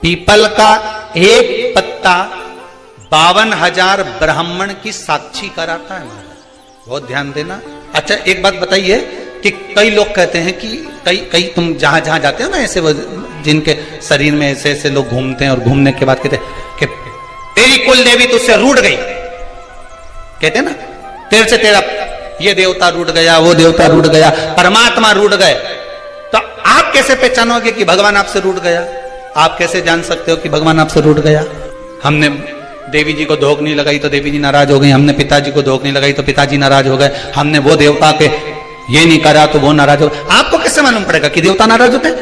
People का एक पत्ता 52,000 ब्राह्मण की साक्षी कराता है महाराज। बहुत ध्यान देना। अच्छा एक बात बताइए कि कई लोग कहते हैं कि कई तुम जहां जहां जाते हो ना, ऐसे वो जिनके शरीर में ऐसे ऐसे लोग घूमते हैं और घूमने के बाद कहते हैं कि तेरी कुल देवी तुझसे रूठ गई, कहते हैं ना, तेरे से तेरा ये देवता रूठ गया, वो देवता रूठ गया, परमात्मा रूठ गए। तो आप कैसे पहचानोगे कि भगवान आपसे रूठ गया? आप कैसे जान सकते हो कि भगवान आपसे रूठ गया? हमने देवी जी को धोख नहीं लगाई तो देवी जी नाराज हो गई, हमने पिताजी को धोख नहीं लगाई तो पिताजी नाराज हो गए, हमने वो देवता के ये नहीं करा तो वो नाराज हो गए। आपको कैसे मालूम पड़ेगा कि देवता नाराज होते हैं?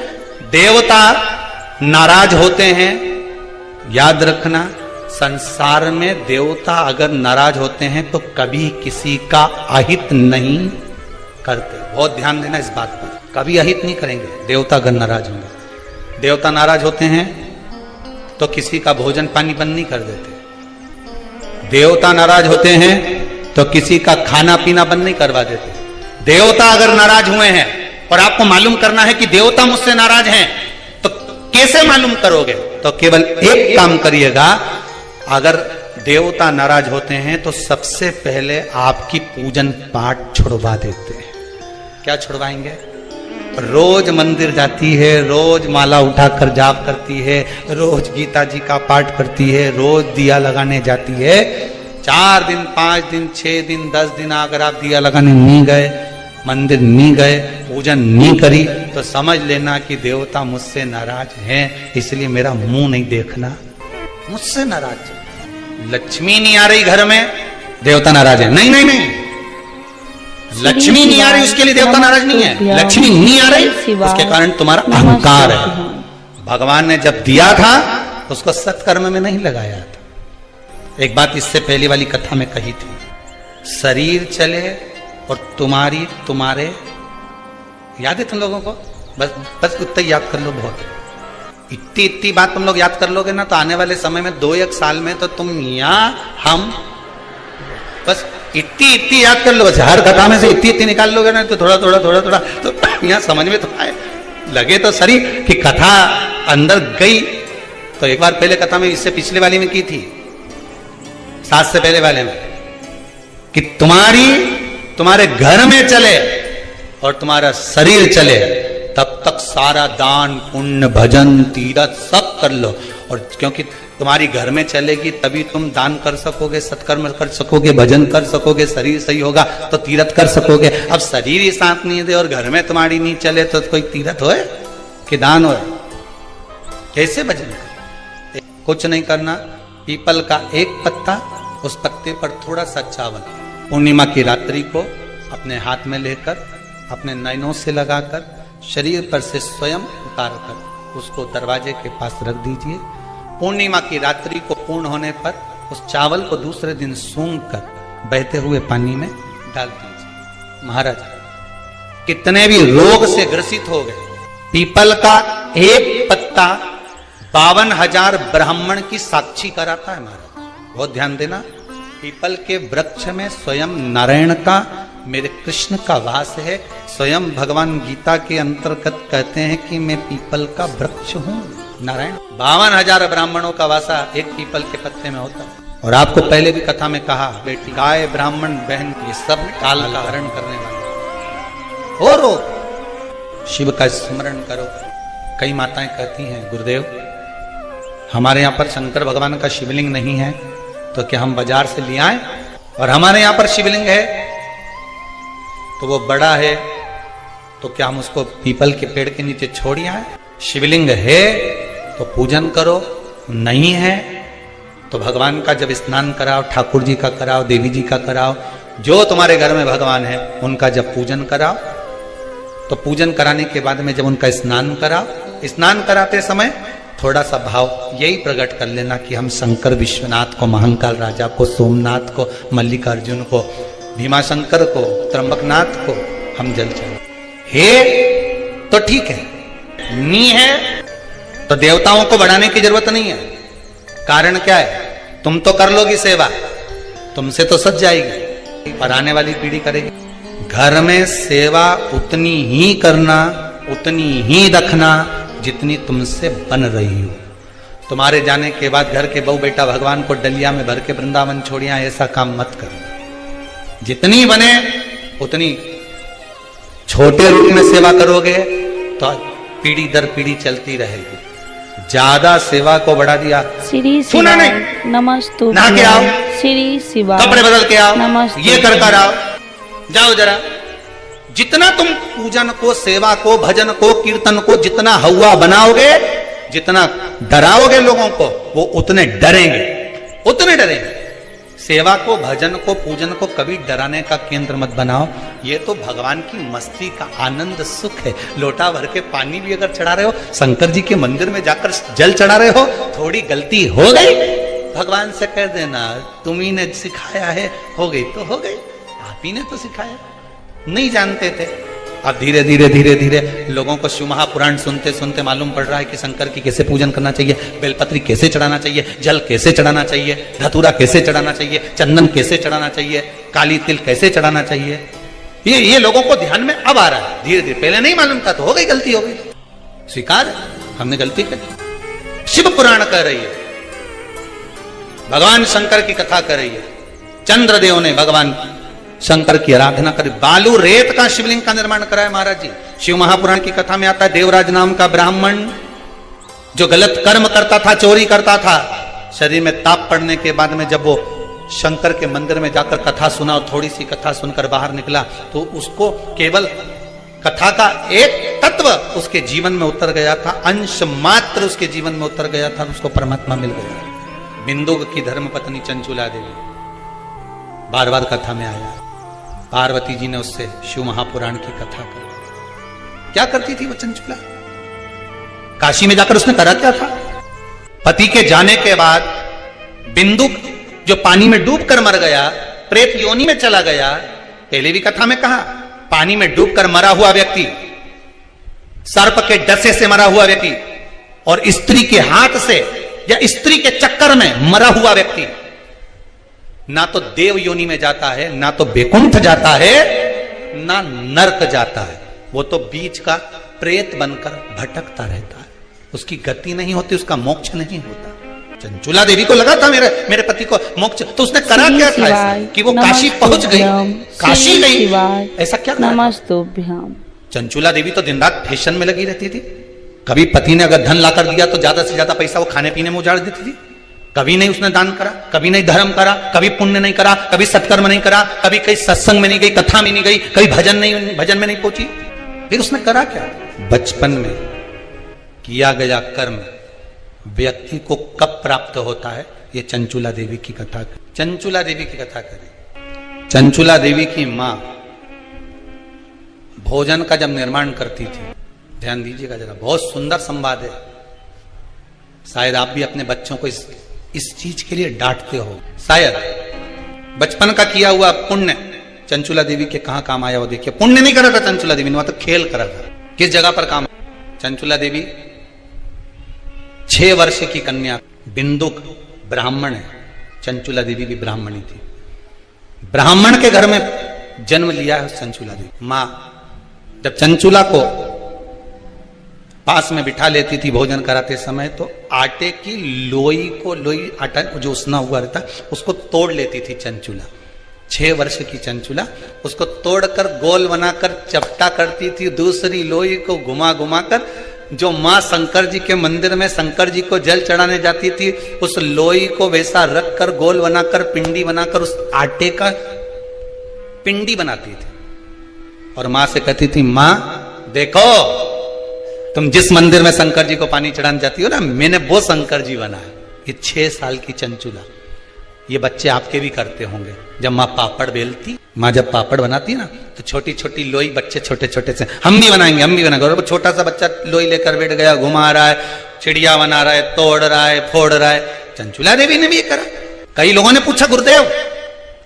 देवता नाराज होते हैं। याद रखना, संसार में देवता अगर नाराज होते हैं तो कभी किसी का अहित नहीं करते। बहुत ध्यान देना इस बात पर, कभी अहित नहीं करेंगे देवता अगर नाराज होंगे। देवता नाराज होते हैं तो किसी का भोजन पानी बंद नहीं कर देते। देवता नाराज होते हैं तो किसी का खाना पीना बंद नहीं करवा देते। देवता अगर नाराज हुए हैं और आपको मालूम करना है कि देवता मुझसे नाराज हैं, तो कैसे मालूम करोगे? तो केवल एक काम करिएगा, अगर देवता नाराज होते हैं तो सबसे पहले आपकी पूजन पाठ छुड़वा देते हैं। क्या छुड़वाएंगे? रोज मंदिर जाती है, रोज माला उठाकर जाप करती है, रोज गीता जी का पाठ करती है, रोज दिया लगाने जाती है। 4 दिन 5 दिन 6 दिन 10 दिन अगर आप दिया लगाने नहीं गए, मंदिर नहीं गए, पूजन नहीं करी, तो समझ लेना कि देवता मुझसे नाराज हैं, इसलिए मेरा मुंह नहीं देखना। मुझसे नाराज। लक्ष्मी नहीं आ रही घर में, देवता नाराज है? नहीं नहीं नहीं, लक्ष्मी नहीं आ रही उसके लिए देवता नाराज नहीं है। लक्ष्मी नहीं आ रही उसके कारण तुम्हारा अहंकार है। भगवान ने जब दिया था उसको सत्कर्म में नहीं लगाया था। एक बात इससे पहली वाली कथा में कही थी, शरीर चले और तुम्हारे याद है तुम लोगों को? बस उतना याद कर लो, बहुत इतनी बात तुम लोग याद कर लोगे ना, तो आने वाले समय में 2-1 साल में तो तुम यहाँ हम बस इतनी याद कर लो। बस हर कथा में से इतनी निकाल लोगे ना, तो थोड़ा तो यहाँ समझ में तो आए लगे तो सही कि कथा अंदर गई। तो एक बार पहले कथा में, इससे पिछले वाली में की थी, 7 से पहले वाले में, कि तुम्हारे घर में चले और तुम्हारा शरीर चले, तब तक सारा दान पुण्य भजन तीरथ सब कर लो। और क्योंकि तुम्हारी घर में चलेगी तभी तुम दान कर सकोगे, सत्कर्म कर सकोगे, भजन कर सकोगे, शरीर सही होगा तो तीरथ कर सकोगे। अब शरीर ही साथ नहीं दे और घर में तुम्हारी नहीं चले तो कोई तीरथ होए कि दान होए? कैसे भजन करे? कुछ नहीं करना, पीपल का एक पत्ता, उस पत्ते पर थोड़ा सा चावल, पूर्णिमा की रात्रि को अपने हाथ में लेकर अपने नयनों से लगाकर शरीर पर से स्वयं उतार कर उसको दरवाजे के पास रख दीजिए। पूर्णिमा की रात्रि को पूर्ण होने पर उस चावल को दूसरे दिन सूंघ कर बहते हुए पानी में डाल दीजिए। महाराज कितने भी रोग से ग्रसित हो गए, पीपल का एक पत्ता 52,000 ब्राह्मण की साक्षी कराता है महाराज। बहुत ध्यान देना, पीपल के वृक्ष में स्वयं नारायण का, मेरे कृष्ण का वास है। स्वयं भगवान गीता के अंतर्गत कहते हैं कि मैं पीपल का वृक्ष हूं। नारायण 52,000 ब्राह्मणों का वासा एक पीपल के पत्ते में होता है। और आपको पहले भी कथा में कहा, बेटी गाय ब्राह्मण बहन ये सब काल का हरण करने वाले हो। रो शिव का स्मरण करो। कई माताएं कहती हैं, गुरुदेव हमारे यहाँ पर शंकर भगवान का शिवलिंग नहीं है, तो क्या हम बाजार से ले आए? और हमारे यहाँ पर शिवलिंग है तो वो बड़ा है, तो क्या हम उसको पीपल के पेड़ के नीचे छोड़ आए? शिवलिंग है तो पूजन करो, नहीं है तो भगवान का जब स्नान कराओ, ठाकुर जी का कराओ, देवी जी का कराओ, जो तुम्हारे घर में भगवान है उनका जब पूजन कराओ, तो पूजन कराने के बाद में जब उनका स्नान कराओ, स्नान कराते समय थोड़ा सा भाव यही प्रकट कर लेना कि हम शंकर विश्वनाथ को, महाकाल राजा को, सोमनाथ को, मल्लिकार्जुन को, भीमाशंकर को, त्र्यंबकनाथ को हम जल चढ़ाएं। हे तो ठीक है, नहीं है तो देवताओं को बढ़ाने की जरूरत नहीं है। कारण क्या है? तुम तो कर लोगी सेवा, तुमसे तो सज जाएगी, पर आने वाली पीढ़ी करेगी। घर में सेवा उतनी ही करना, उतनी ही रखना जितनी तुमसे बन रही हो। तुम्हारे जाने के बाद घर के बहू बेटा भगवान को डलिया में भर के वृंदावन छोड़िया, ऐसा काम मत करो। जितनी बने उतनी छोटे रूप में सेवा करोगे तो पीढ़ी दर पीढ़ी चलती रहेगी। ज्यादा सेवा को बढ़ा दिया, श्री सुना नहीं, नमस्तु नहा के आओ, श्री शिवा, कपड़े बदल के आओ, नमस्ते, ये कर आओ, जाओ जरा। जितना तुम पूजन को, सेवा को, भजन को, कीर्तन को जितना हवा बनाओगे, जितना डराओगे लोगों को, वो उतने डरेंगे, उतने डरेंगे। सेवा को, भजन को, पूजन को कभी डराने का केंद्र मत बनाओ। ये तो भगवान की मस्ती का आनंद सुख है। लोटा भर के पानी भी अगर चढ़ा रहे हो, शंकर जी के मंदिर में जाकर जल चढ़ा रहे हो, थोड़ी गलती हो गई, भगवान से कह देना तुम्ही ने सिखाया है, हो गई तो हो गई, आप ही ने तो सिखाया, नहीं जानते थे। अब धीरे धीरे धीरे धीरे लोगों को शिव महापुराण सुनते सुनते मालूम पड़ रहा है कि शंकर की कैसे पूजन करना चाहिए, बेलपत्री कैसे चढ़ाना चाहिए, जल कैसे चढ़ाना चाहिए, धतूरा कैसे चढ़ाना चाहिए, चंदन कैसे चढ़ाना चाहिए, काली तिल कैसे चढ़ाना चाहिए। ये लोगों को ध्यान में अब आ रहा है धीरे धीरे। पहले नहीं मालूम था तो हो गई, गलती हो गई, स्वीकार है, हमने गलती करी। शिव पुराण कह रही है, भगवान शंकर की कथा कर रही है। चंद्रदेव ने भगवान शंकर की आराधना करी, बालू रेत का शिवलिंग का निर्माण करा है महाराज जी। शिव महापुराण की कथा में आता है, देवराज नाम का ब्राह्मण जो गलत कर्म करता था, चोरी करता था, शरीर में ताप पड़ने के बाद में जब वो शंकर के मंदिर में जाकर कथा सुना और थोड़ी सी कथा सुनकर बाहर निकला तो उसको केवल कथा का एक तत्व उसके जीवन में उतर गया था, अंश मात्र उसके जीवन में उतर गया था, उसको परमात्मा मिल गया। बिंदुक की धर्मपत्नी चंचुला देवी बार बार कथा में आया, पार्वती जी ने उससे शिव महापुराण की कथा कर। क्या करती थी वो चंचुला? काशी में जाकर उसने करा क्या था? पति के जाने के बाद बिंदु जो पानी में डूबकर मर गया, प्रेत योनि में चला गया। पहले भी कथा में कहा, पानी में डूबकर मरा हुआ व्यक्ति, सर्प के डसे से मरा हुआ व्यक्ति और स्त्री के हाथ से या स्त्री के चक्कर में मरा हुआ व्यक्ति ना तो देव योनि में जाता है, ना तो बैकुंठ जाता है, ना नरक जाता है। वो तो बीच का प्रेत बनकर भटकता रहता है, उसकी गति नहीं होती, उसका मोक्ष नहीं होता। चंचुला देवी को लगा था मेरे पति को मोक्ष, तो उसने करा क्या था ऐसा कि वो काशी पहुंच गई, काशी गई, ऐसा क्या करा? चंचुला देवी तो दिन रात फैशन में लगी रहती थी। कभी पति ने अगर धन लाकर दिया तो ज्यादा से ज्यादा पैसा वो खाने पीने में उजाड़ देती थी। कभी नहीं उसने दान करा, कभी नहीं धर्म करा, कभी पुण्य नहीं करा, कभी सत्कर्म नहीं करा, कभी कहीं सत्संग में नहीं गई, कथा में नहीं गई, कभी भजन में नहीं पहुंची। फिर उसने करा क्या? बचपन में किया गया कर्म व्यक्ति को कब प्राप्त होता है, ये चंचुला देवी की कथा। चंचुला देवी की कथा करें। चंचुला देवी की मां भोजन का जब निर्माण करती थी, ध्यान दीजिएगा जरा, बहुत सुंदर संवाद है। शायद आप भी अपने बच्चों को इस चीज के लिए डांटते हो, शायद बचपन का किया हुआ पुण्य चंचुला देवी के कहां काम आया वो देखिए। पुण्य नहीं करा था चंचुला देवी ने, वहां तो खेल करा था। किस जगह पर काम? चंचुला देवी 6 वर्ष की कन्या, बिंदुक ब्राह्मण है, चंचुला देवी भी ब्राह्मणी थी। ब्राह्मण के घर में जन्म लिया है चंचुला देवी। मां जब चंचुला को पास में बिठा लेती थी भोजन कराते समय, तो आटे की लोई आटा जो उसना हुआ रहता उसको तोड़ लेती थी चंचुला। 6 वर्ष की चंचुला उसको तोड़कर गोल बनाकर चपटा करती थी, दूसरी लोई को घुमा घुमा कर जो मां शंकर जी के मंदिर में शंकर जी को जल चढ़ाने जाती थी, उस लोई को वैसा रख कर गोल बनाकर पिंडी बनाकर उस आटे का पिंडी बनाती थी और मां से कहती थी, मां देखो तुम जिस मंदिर में शंकर जी को पानी चढ़ाने जाती हो ना, मैंने वो शंकर जी बनाया। ये 6 साल की चंचुला, ये बच्चे आपके भी करते होंगे। जब माँ पापड़ बेलती, माँ जब पापड़ बनाती ना तो छोटी छोटी लोई बच्चे छोटे छोटे से, हम भी बनाएंगे। और वो छोटा सा बच्चा लोई लेकर बैठ गया, घुमा रहा है, चिड़िया बना रहा है, तोड़ रहा है, फोड़ रहा है। चंचुला देवी ने भी ये करा। कई लोगों ने पूछा, गुरुदेव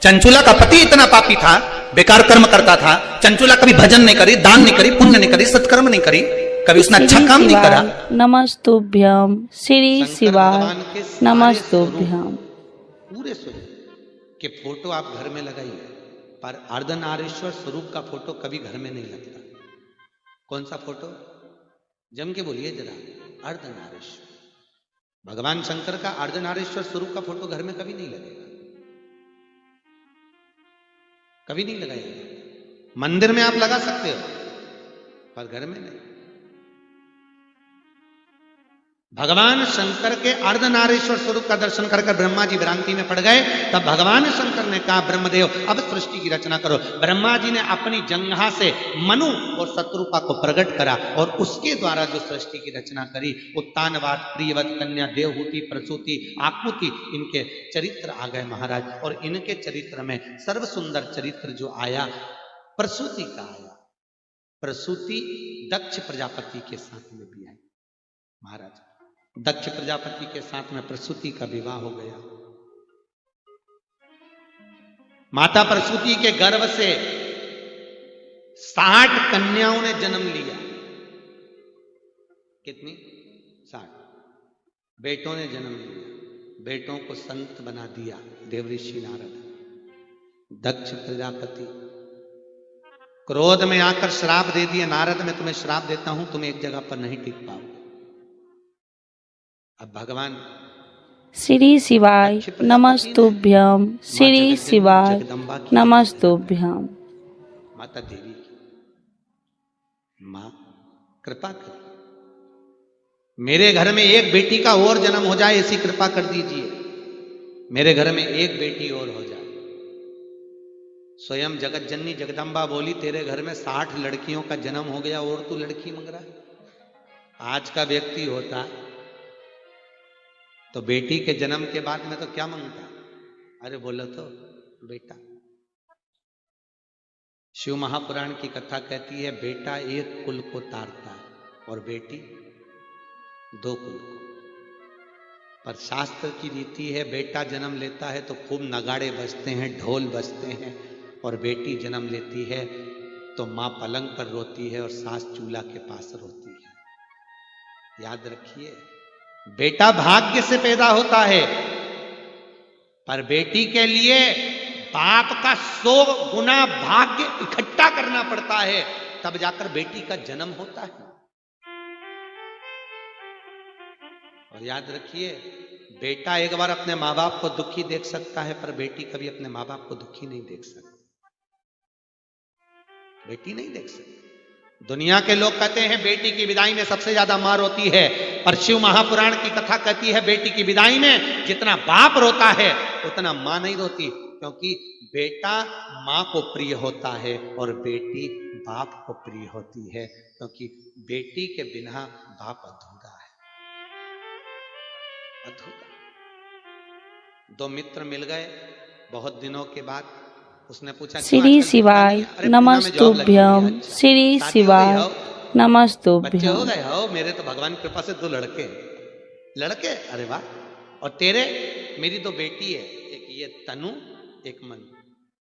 चंचुला का पति इतना पापी था, बेकार कर्म करता था, चंचुला कभी भजन नहीं करी, दान नहीं करी, पुण्य नहीं करी, सत्कर्म नहीं करी, कभी उसने अच्छा काम नहीं करा। नमस्तुभ्यम श्री शिवाय नमस्तुभ्यम। पूरे स्वरूप के फोटो आप घर में लगाइए, पर अर्धनारीश्वर स्वरूप का फोटो कभी घर में नहीं लगता। कौन सा फोटो? जम के बोलिए जरा, अर्धनारीश्वर। भगवान शंकर का अर्धनारीश्वर स्वरूप का फोटो घर में कभी नहीं लगेगा, कभी नहीं लगाएगा। मंदिर में आप लगा सकते हो पर घर में नहीं। भगवान शंकर के अर्धनारीश्वर स्वरूप का दर्शन कर ब्रह्मा जी भ्रांति में पड़ गए। तब भगवान शंकर ने कहा ब्रह्मदेव अब सृष्टि की रचना करो। ब्रह्मा जी ने अपनी जंघा से मनु और शत्रुपा को प्रकट करा और उसके द्वारा जो सृष्टि की रचना करी, उत्तानवाद, प्रियवत, कन्या, देवहूति, प्रसूति, आकृति, इनके चरित्र आ गए महाराज। और इनके चरित्र में सर्व सुंदर चरित्र जो आया प्रसूति का आया। प्रसूति दक्ष प्रजापति के साथ में भी आई महाराज। दक्ष प्रजापति के साथ में प्रसूति का विवाह हो गया। माता प्रसूति के गर्भ से 60 कन्याओं ने जन्म लिया। कितनी? 60 बेटों ने जन्म लिया। बेटों को संत बना दिया देवऋषि नारद। दक्ष प्रजापति क्रोध में आकर श्राप दे दिया, नारद मैं तुम्हें श्राप देता हूं, तुम एक जगह पर नहीं टिक पाओगे। अब भगवान श्री शिवाय नमस्तुभ्यं, श्री शिवाय नमस्तुभ्यं। माता देवी की मां कृपा कर, मेरे घर में एक बेटी का और जन्म हो जाए, ऐसी कृपा कर दीजिए। मेरे घर में एक बेटी और हो जाए। स्वयं जगत जननी जगदम्बा बोली तेरे घर में 60 लड़कियों का जन्म हो गया और तू लड़की मांग रहा है। आज का व्यक्ति होता तो बेटी के जन्म के बाद में तो क्या मांगता? अरे बोलो तो बेटा। शिव महापुराण की कथा कहती है बेटा एक कुल को तारता है और बेटी 2 कुल को। पर शास्त्र की रीति है बेटा जन्म लेता है तो खूब नगाड़े बजते हैं, ढोल बजते हैं, और बेटी जन्म लेती है तो मां पलंग पर रोती है और सास चूल्हा के पास रोती है। याद रखिए बेटा भाग्य से पैदा होता है, पर बेटी के लिए बाप का 100 गुना भाग्य इकट्ठा करना पड़ता है, तब जाकर बेटी का जन्म होता है। और याद रखिए बेटा एक बार अपने माँ बाप को दुखी देख सकता है, पर बेटी कभी अपने माँ बाप को दुखी नहीं देख सकती। बेटी नहीं देख सकती। दुनिया के लोग कहते हैं बेटी की विदाई में सबसे ज्यादा मार होती है, पर शिव महापुराण की कथा कहती है बेटी की विदाई में जितना बाप रोता है उतना मां नहीं रोती, क्योंकि बेटा मां को प्रिय होता है और बेटी बाप को प्रिय होती है, क्योंकि बेटी के बिना बाप अधूरा है, अधूरा। 2 मित्र मिल गए बहुत दिनों के बाद। उसने पूछा श्री शिवाय नमस्तुभ्यं, श्री शिवाय नमस्तुभ्यं। बच्चे हो गए हो? मेरे तो भगवान की कृपा से 2 लड़के। लड़के? अरे वाह। और तेरे? मेरी 2 बेटी है, एक ये तनु एक मन,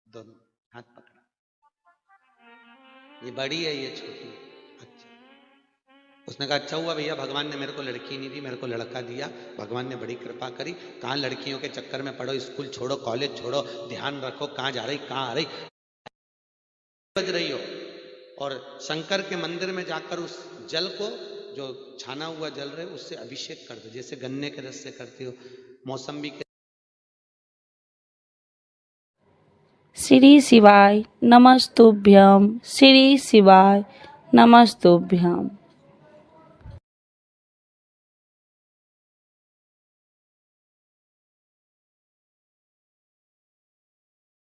दोनों हाथ पकड़ा। ये बड़ी है ये छोटी है। अच्छा। उसने कहा अच्छा हुआ भैया भगवान ने मेरे को लड़की नहीं दी, मेरे को लड़का दिया, भगवान ने बड़ी कृपा करी। कहाँ लड़कियों के चक्कर में पढ़ो, स्कूल छोड़ो, कॉलेज छोड़ो, ध्यान रखो कहाँ जा रही कहाँ आ रही बज रही हो। और शंकर के मंदिर में जाकर उस जल को जो छाना हुआ जल रहे उससे अभिषेक कर दो, जैसे गन्ने के रस से करते हो, मौसम्बी के। श्री शिवाय नमस्तुभ्यं, श्री शिवाय नमस्तुभ्यं।